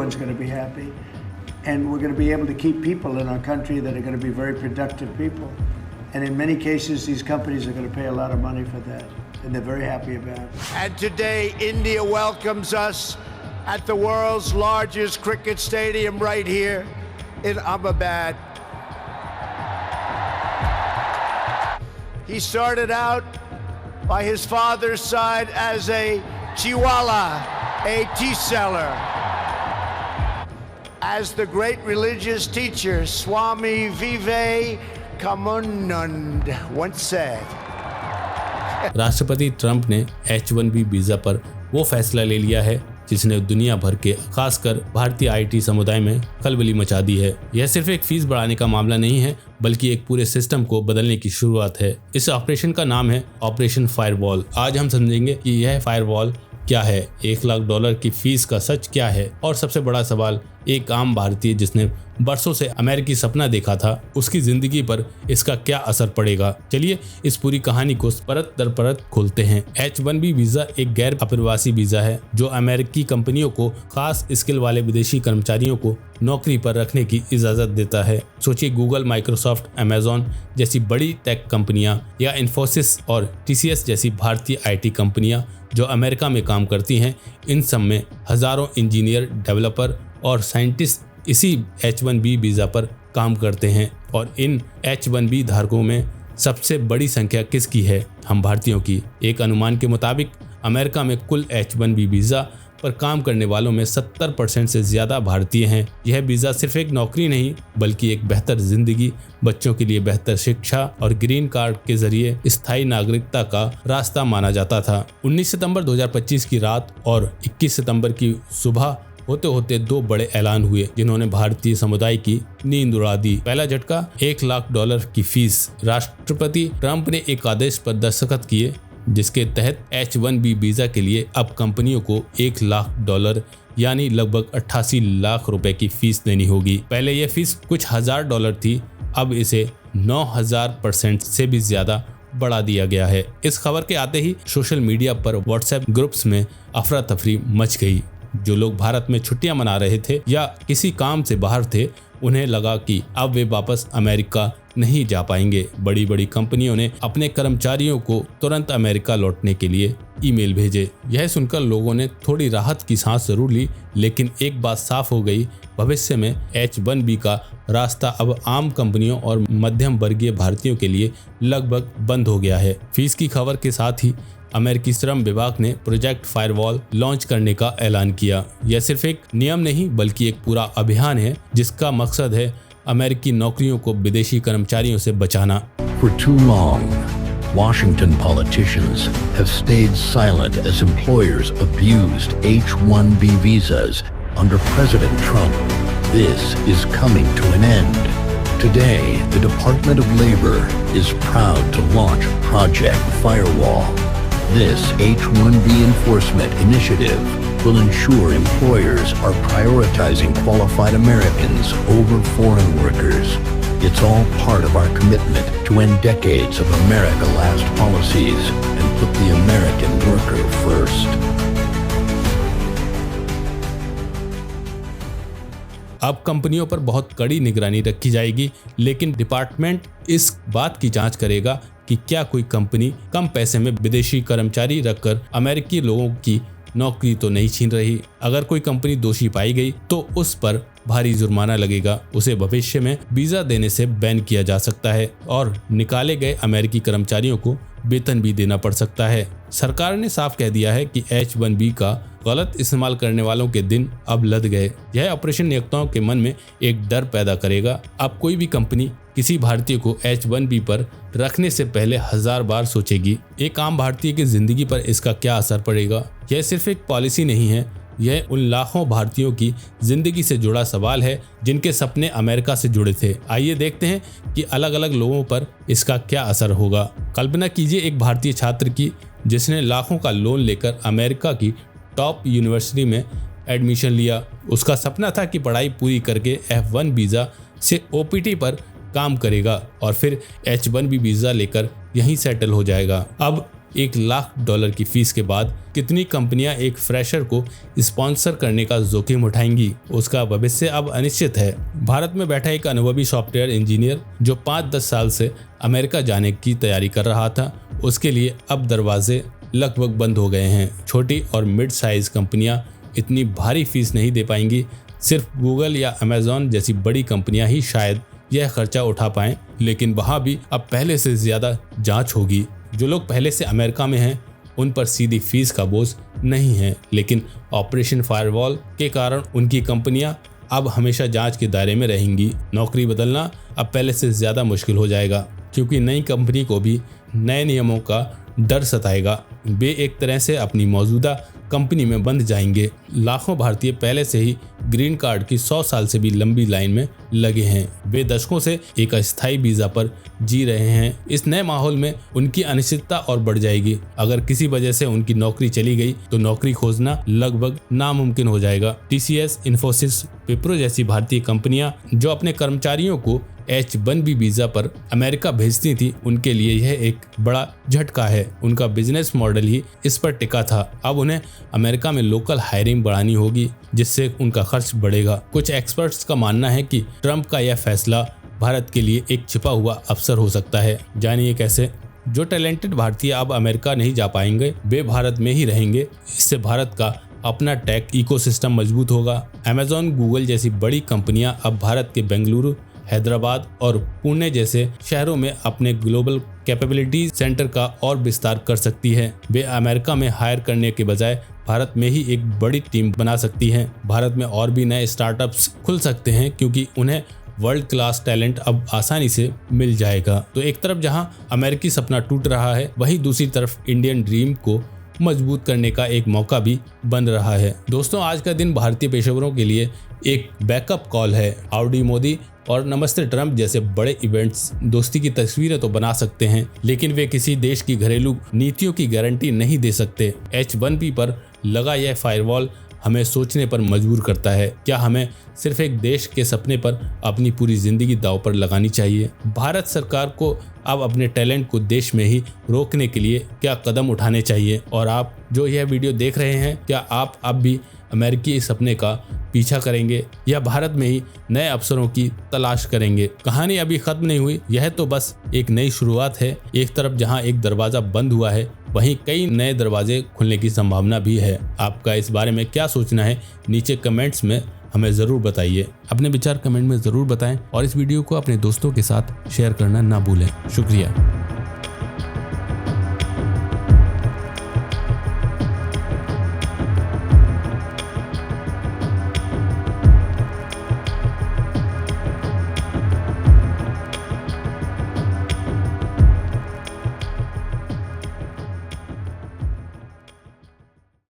everyone's going to be happy. And we're going to be able to keep people in our country that are going to be very productive people. And in many cases, these companies are going to pay a lot of money for that. And they're very happy about it. And today, India welcomes us at the world's largest cricket stadium right here in Ahmedabad. He started out by his father's side as a chiwala, a tea seller. As the great religious teacher Swami Vivekanand once said. राष्ट्रपति Trump ने H1B visa पर वो फैसला ले लिया है जिसने दुनिया भर के खासकर भारतीय आईटी समुदाय में खलबली मचा दी है। यह सिर्फ एक फीस बढ़ाने का मामला नहीं है बल्कि एक पूरे सिस्टम को बदलने की शुरुआत है। इस ऑपरेशन का नाम है ऑपरेशन फायरवॉल। आज हम समझेंगे कि यह फायरवॉल क्या है, $1 लाख की फीस का सच क्या है और सबसे बड़ा सवाल, एक आम भारतीय जिसने बरसों से अमेरिकी सपना देखा था, उसकी जिंदगी पर इसका क्या असर पड़ेगा। चलिए इस पूरी कहानी को परत दर परत खोलते हैं। H1B वीजा एक गैर अप्रवासी वीजा है जो अमेरिकी कंपनियों को खास स्किल वाले विदेशी कर्मचारियों को नौकरी पर रखने की इजाजत देता है। सोचिए गूगल, माइक्रोसॉफ्ट, अमेजॉन जैसी बड़ी टेक कंपनियां या इन्फोसिस और TCS जैसी भारतीय आईटी कंपनियां जो अमेरिका में काम करती हैं, इन सब में हजारों इंजीनियर, डेवलपर और साइंटिस्ट इसी H1B वीज़ा पर काम करते हैं। और इन H1B धारकों में सबसे बड़ी संख्या किसकी है? हम भारतीयों की। एक अनुमान के मुताबिक अमेरिका में कुल H1B वीज़ा पर काम करने वालों में 70% से ज़्यादा भारतीय हैं। यह वीज़ा सिर्फ एक नौकरी नहीं बल्कि एक बेहतर जिंदगी, बच्चों के लिए बेहतर शिक्षा और ग्रीन कार्ड के जरिए स्थायी नागरिकता का रास्ता माना जाता था। 19 सितंबर 2025 की रात और 21 सितंबर की सुबह होते होते दो बड़े ऐलान हुए जिन्होंने भारतीय समुदाय की नींद उड़ा दी। पहला झटका, $1 लाख की फीस। राष्ट्रपति ट्रंप ने एक आदेश पर दस्तखत किए जिसके तहत H1B वीजा के लिए अब कंपनियों को $1 लाख यानी लगभग 88 लाख रुपए की फीस देनी होगी। पहले यह फीस कुछ $1000 थी, अब इसे 9000% से भी ज्यादा बढ़ा दिया गया है। इस खबर के आते ही सोशल मीडिया पर व्हाट्सएप ग्रुप्स में अफरा तफरी मच गई। जो लोग भारत में छुट्टियां मना रहे थे या किसी काम से बाहर थे, उन्हें लगा कि अब वे वापस अमेरिका नहीं जा पाएंगे। बड़ी बड़ी कंपनियों ने अपने कर्मचारियों को तुरंत अमेरिका लौटने के लिए ईमेल भेजे। यह सुनकर लोगों ने थोड़ी राहत की सांस जरूर ली, लेकिन एक बात साफ हो गई, भविष्य में H1B का रास्ता अब आम कंपनियों और मध्यम वर्गीय भारतीयों के लिए लगभग बंद हो गया है। फीस की खबर के साथ ही अमेरिकी श्रम विभाग ने प्रोजेक्ट फायरवॉल लॉन्च करने का ऐलान किया। यह सिर्फ एक नियम नहीं बल्कि एक पूरा अभियान है जिसका मकसद है अमेरिकी नौकरियों को विदेशी कर्मचारियों से बचाना। For too long, Washington politicians have stayed silent as employers abused H-1B visas under President Trump. This is coming to an end. Today, the Department of Labor is proud to launch Project Firewall. This H-1B enforcement initiative will ensure employers are prioritizing qualified Americans over foreign workers. It's all part of our commitment to end decades of America Last policies and put the American worker first. अब कंपनियों पर बहुत कड़ी निगरानी रखी जाएगी, लेकिन department इस बात की जांच करेगा कि क्या कोई कंपनी कम पैसे में विदेशी कर्मचारी रखकर अमेरिकी लोगों की नौकरी तो नहीं छीन रही। अगर कोई कंपनी दोषी पाई गई तो उस पर भारी जुर्माना लगेगा, उसे भविष्य में वीजा देने से बैन किया जा सकता है और निकाले गए अमेरिकी कर्मचारियों को वेतन भी देना पड़ सकता है। सरकार ने साफ कह दिया है कि H1B का गलत इस्तेमाल करने वालों के दिन अब लद गए। यह ऑपरेशन नियोक्ताओं के मन में एक डर पैदा करेगा। अब कोई भी कंपनी किसी भारतीय को H1B पर रखने से पहले 1000 बार सोचेगी। एक आम भारतीय की जिंदगी पर इसका क्या असर पड़ेगा? यह सिर्फ एक पॉलिसी नहीं है, यह उन लाखों भारतीयों की जिंदगी से जुड़ा सवाल है जिनके सपने अमेरिका से जुड़े थे। आइए देखते हैं कि अलग अलग लोगों पर इसका क्या असर होगा। कल्पना कीजिए एक भारतीय छात्र की जिसने लाखों का लोन लेकर अमेरिका की टॉप यूनिवर्सिटी में एडमिशन लिया। उसका सपना था कि पढ़ाई पूरी करके F1 वीज़ा से OPT पर काम करेगा और फिर H1B वीज़ा लेकर यहीं सेटल हो जाएगा। अब $1,00,000 की फीस के बाद कितनी कंपनियां एक फ्रेशर को स्पॉन्सर करने का जोखिम उठाएंगी, उसका भविष्य अब अनिश्चित है। भारत में बैठा एक अनुभवी सॉफ्टवेयर इंजीनियर जो 5-10 साल से अमेरिका जाने की तैयारी कर रहा था, उसके लिए अब दरवाजे लगभग बंद हो गए हैं। छोटी और मिड साइज कंपनियां इतनी भारी फीस नहीं दे पाएंगी। सिर्फ गूगल या अमेजॉन जैसी बड़ी कंपनियां ही शायद यह खर्चा उठा पाएं, लेकिन वहां भी अब पहले से ज़्यादा जांच होगी। जो लोग पहले से अमेरिका में हैं उन पर सीधी फीस का बोझ नहीं है, लेकिन ऑपरेशन फायरवॉल के कारण उनकी कंपनियां अब हमेशा जांच के दायरे में रहेंगी। नौकरी बदलना अब पहले से ज़्यादा मुश्किल हो जाएगा, क्योंकि नई कंपनी को भी नए नियमों का डर सताएगा। वे एक तरह से अपनी मौजूदा कंपनी में बंध जाएंगे। लाखों भारतीय पहले से ही ग्रीन कार्ड की 100 साल से भी लंबी लाइन में लगे हैं। वे दशकों से एक अस्थायी वीजा पर जी रहे हैं। इस नए माहौल में उनकी अनिश्चितता और बढ़ जाएगी। अगर किसी वजह से उनकी नौकरी चली गई तो नौकरी खोजना लगभग नामुमकिन हो जाएगा। TCS, इन्फोसिस, विप्रो जैसी भारतीय कंपनियां जो अपने कर्मचारियों को H-1B वीजा पर अमेरिका भेजती थी, उनके लिए यह एक बड़ा झटका है। उनका बिजनेस मॉडल ही इस पर टिका था। अब उन्हें अमेरिका में लोकल हायरिंग बढ़ानी होगी, जिससे उनका खर्च बढ़ेगा। कुछ एक्सपर्ट्स का मानना है कि ट्रंप का यह फैसला भारत के लिए एक छिपा हुआ अवसर हो सकता है। जानिए कैसे। जो टैलेंटेड भारतीय अब अमेरिका नहीं जा पाएंगे, वे भारत में ही रहेंगे। इससे भारत का अपना टेक इकोसिस्टम मजबूत होगा। अमेजॉन, गूगल जैसी बड़ी कंपनियां अब भारत के बेंगलुरु, हैदराबाद और पुणे जैसे शहरों में अपने ग्लोबल कैपेबिलिटी सेंटर का और विस्तार कर सकती है। वे अमेरिका में हायर करने के बजाय भारत में ही एक बड़ी टीम बना सकती हैं। भारत में और भी नए स्टार्टअप्स खुल सकते हैं, क्योंकि उन्हें वर्ल्ड क्लास टैलेंट अब आसानी से मिल जाएगा। तो एक तरफ जहां अमेरिकी सपना टूट रहा है, वहीं दूसरी तरफ इंडियन ड्रीम को मजबूत करने का एक मौका भी बन रहा है। दोस्तों, आज का दिन भारतीय पेशेवरों के लिए एक बैकअप कॉल है। हाउडी मोदी और नमस्ते ट्रंप जैसे बड़े इवेंट्स दोस्ती की तस्वीरें तो बना सकते हैं, लेकिन वे किसी देश की घरेलू नीतियों की गारंटी नहीं दे सकते। H-1B पर लगा यह फायरवॉल हमें सोचने पर मजबूर करता है। क्या हमें सिर्फ एक देश के सपने पर अपनी पूरी जिंदगी दांव पर लगानी चाहिए? भारत सरकार को अब अपने टैलेंट को देश में ही रोकने के लिए क्या कदम उठाने चाहिए? और आप जो यह वीडियो देख रहे हैं, क्या आप अब भी अमेरिकी सपने का पीछा करेंगे या भारत में ही नए अवसरों की तलाश करेंगे? कहानी अभी खत्म नहीं हुई, यह तो बस एक नई शुरुआत है। एक तरफ जहां एक दरवाजा बंद हुआ है, वहीं कई नए दरवाजे खुलने की संभावना भी है। आपका इस बारे में क्या सोचना है? नीचे कमेंट्स में हमें ज़रूर बताइए। अपने विचार कमेंट में ज़रूर बताएं और इस वीडियो को अपने दोस्तों के साथ शेयर करना ना भूलें। शुक्रिया।